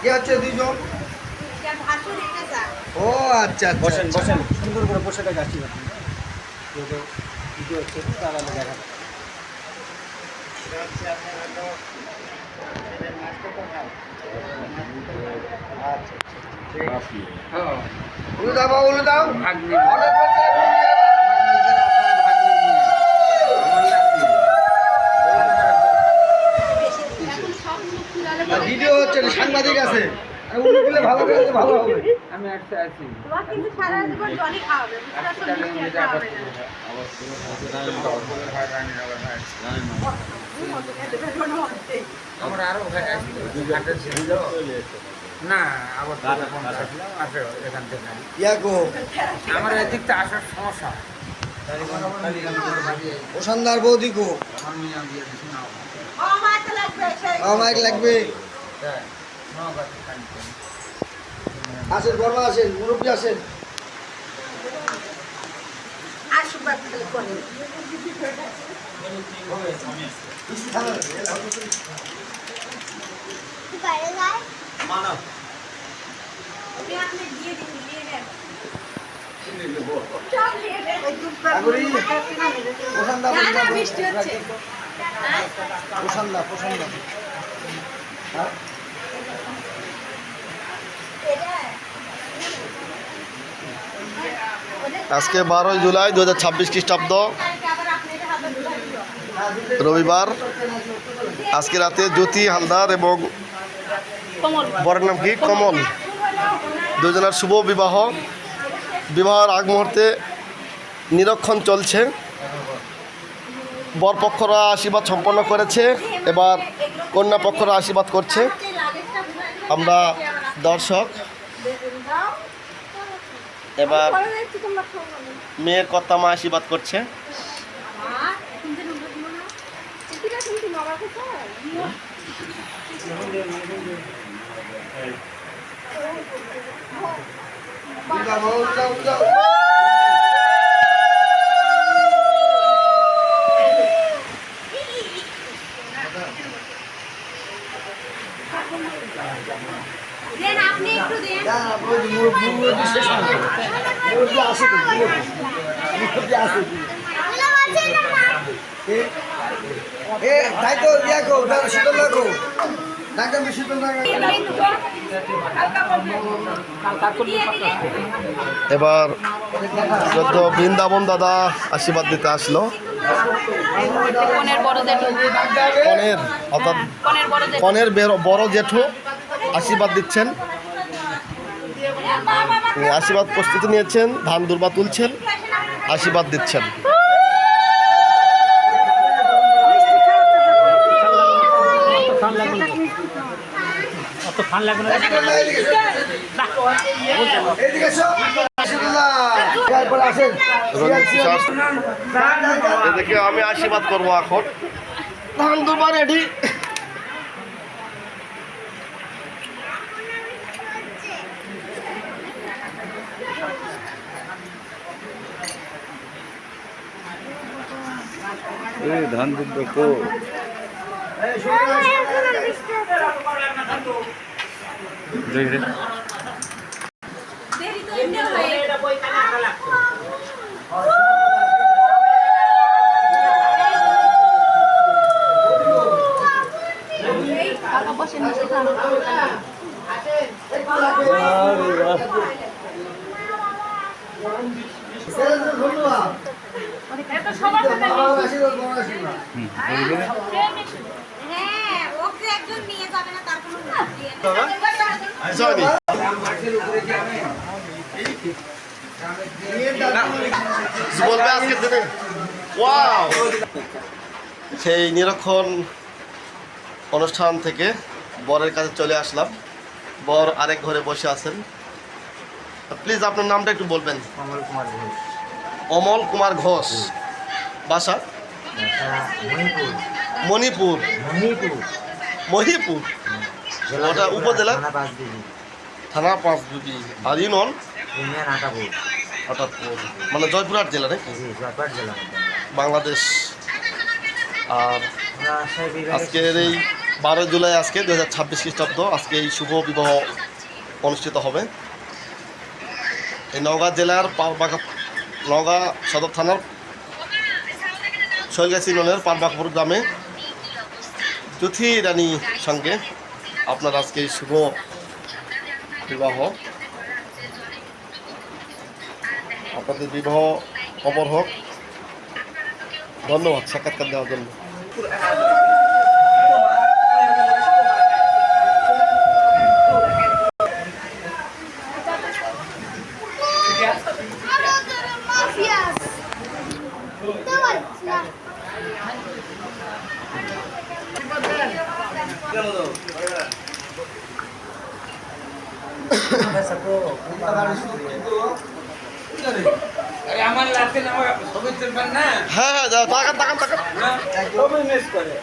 কে আছে দুইজন? ও আচ্ছা, বসেন বসেন, সুন্দর করে বসে থাকে আসছি আপনি। যেহেতু ভিডিও হচ্ছে তারা দেখা উলু দাও বাবা, উলু দাও। ভিডিও হচ্ছে, সাংবাদিক আছে, উলু দিলে ভালো করে ভালো হবে। আমি একটা আছি। কিন্তু সারা জীবন জলই খাওয়াবে, বুঝতে পারছো? মিষ্টি আর খাওয়াবে না। আমার আরো ভাই আসলো, হাটে ছিল। না, আবার আসলাম, আসো এখান থেকে। ইয়াকো আমার এদিকটা আসার সমস্যা। ওসানদার বৌদি গো, আমার মিয়া দিয়ে দিছি না। ও মাছ লাগবে, সেই মাইক লাগবে। হ্যাঁ, নগাতে খাইতে। আসেন বর্মা, আসেন মুরব্বী, আসেন। আশীর্বাদ করে। ওকে আপনি দিয়ে দিন, দিয়ে দেন। সব দিয়ে দেন। ওসানদা না, না, বৃষ্টি হচ্ছে। হ্যাঁ? ওসানদা ওসানদা আজকে 12 জুলাই 2026 খ্রিস্টাব্দ, রবিবার। আজকে রাতে জ্যোতি হালদার এবং বরের নাম কি কমল, দুজনের শুভ বিবাহ। বিবাহের আগ মুহূর্তে নিরীক্ষণ চলছে। বরপক্ষরা আশীর্বাদ সম্পন্ন করেছে, এবার কন্যা পক্ষরা আশীর্বাদ করছে। আমরা দর্শক। এবার মেয়ের কর্তামা আশীর্বাদ করছে। দেন, আপনি একটু দেন। তাই তো ইয়াকো শীতল রাখো, ডাক্তার শীতল রাখো। এবার যত বৃন্দাবন দাদা আশীর্বাদ দিতে আসলো। কনের অর্থাৎ কনের বড় জেঠু আশীর্বাদ দিচ্ছেন। আশীর্বাদ প্রস্তুতি নিয়েছেন, ধান দুর্বা তুলছেন, আশীর্বাদ দিচ্ছেন। এদিকে আমি আশীর্বাদ করবো এখন। ধান দুর্বা রেডি। ধান দুটো কো দেরি তো এমনি হয়ে বসে নিচে খান। এত সবার সাথে হ্যাঁ, ওকে একজন নিয়ে যাবে না, তার কোনো নাম দিয়ে বলবে আজকের দিনে ওয়াও। সেই নিরীক্ষণ অনুষ্ঠান থেকে বরের কাছে চলে আসলাম। বর আরেক ঘরে বসে আছেন। প্লিজ আপনার নামটা একটু বলবেন। কমল কুমার ঘোষ, অমল কুমার ঘোষ। বাসা মণিপুর। মণিপুর। মণিপুর মহিপুর, ওটা উপজেলা থানা পাঁচবিবি। আর ইউনিয়ন হঠাৎপুর, মানে জয়পুরহাট জেলা নাকি বাংলাদেশ। আর আজকের এই 12 জুলাই আজকে 2026 খ্রিস্টাব্দ আজকে এই শুভ বিবাহ অনুষ্ঠিত হবে। এই নওগাঁ জেলার নওগাঁ সদর থানার শৈলগাছি ইউনিয়নের পারবাকপুর গ্রামে জ্যোতি রানী সঙ্গে আপনার আজকে এই শুভ বিবাহ। আপনাদের বিবাহ খবর হোক। ধন্যবাদ সাক্ষাৎকার দেওয়ার জন্য। আরে আমার লাগছে না, আমার ছবি তুলবেন না। হ্যাঁ হ্যাঁ তাকান তাকান তাকান। ছবি মিস করে